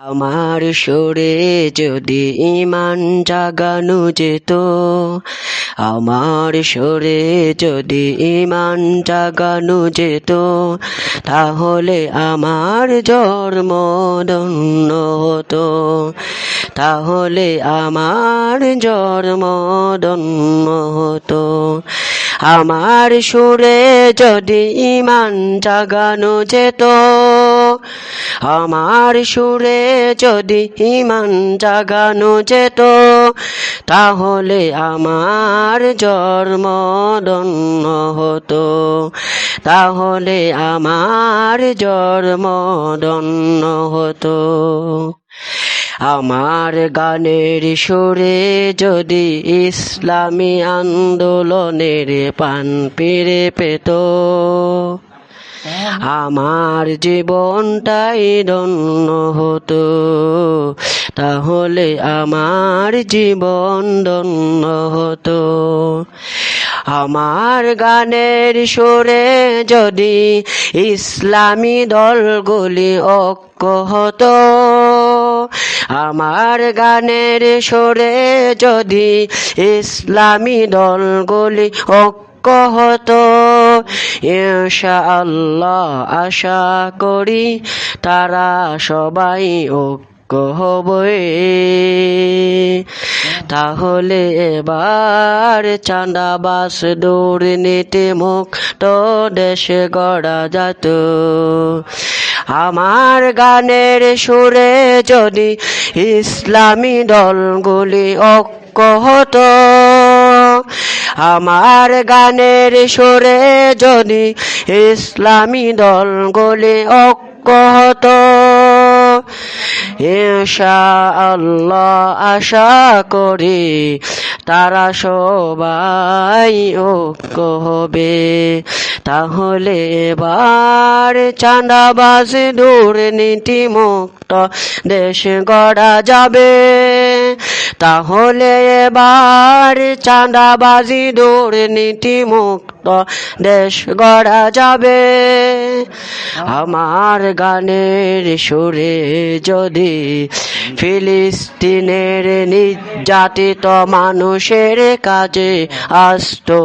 আমার সুরে যদি ঈমান জাগানো যেত, আমার সুরে যদি ঈমান জাগানো যেত, তাহলে আমার জন্ম ধন্য হতো, তাহলে আমার জন্ম ধন্য হতো। আমার সুরে যদি ঈমান জাগানো যেত, আমার সুরে যদি ঈমান জাগানো যেত, তাহলে আমার জন্ম ধন্য হতো, তাহলে আমার জন্ম ধন্য হতো। আমার গানের সুরে যদি ইসলামী আন্দোলনের পান পেরে পেত, আমার জীবনটাই ধন্য হতো, তাহলে আমার জীবন ধন্য হতো। আমার গানের সুরে যদি ইসলামী দলগুলি ঐক্য হতো, আমার গানের সুরে যদি ইসলামী দলগুলি ঐক্য হতো, ইনশাআল্লাহ আশা করি তারা সবাই ঐক্য হবে। তাহলে এবার চাঁদাবাজ দুর্নীতি মুক্ত দেশে গড়া যেত। আমার গানের সুরে যদি ইসলামী দলগুলি ঐক্য হতো, আমার গানের সুরে যদি ইসলামী দলগুলি ঐক্য হতো, ইনশাআল্লাহ আশা করি তারা সবাই ঐক্য হবে। তাহলে এবার চাঁদাবাজ দুর্নীতি মুক্ত দেশ গড়া যাবে, তাহলে এবার চাঁদাবাজি দুর্নীতি মুক্ত দেশ গড়া যাবে। আমার গানের সুরে যদি ফিলিস্তিনের নির্যাতিত মানুষের কাজে আসতো,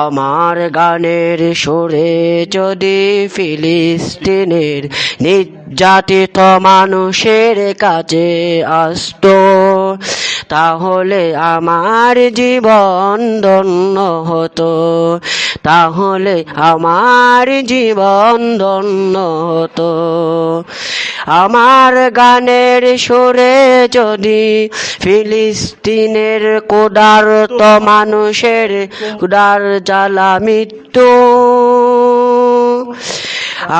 আমার গানের সুরে যদি ফিলিস্তিনের নির্যাতিত মানুষের কাজে আসতো, তাহলে আমার জীবন ধন্য হতো, তাহলে আমার জীবন ধন্য হতো। আমার গানের সুরে যদি ফিলিস্তিনের ক্ষুধার্ত মানুষের ক্ষুধার জ্বালা মৃত্যু,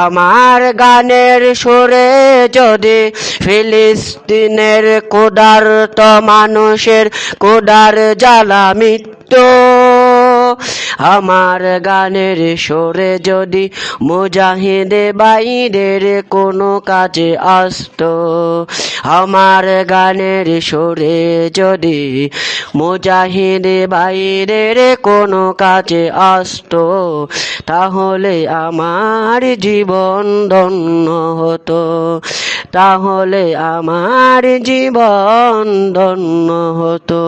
আমার গানের সুরে যদি ফিলিস্তিনের ক্ষুধার্ত মানুষের ক্ষুধার জ্বালা মৃত্যু, আমার গানের সুরে যদি মুজাহিদে বাইরের কোনো কাজে আসতো, আমার গানের সুরে যদি মুজাহিদে বাইরের কোনো কাজে আসতো, তাহলে আমার জীবন ধন্য হতো, তাহলে আমার জীবন ধন্য হতো।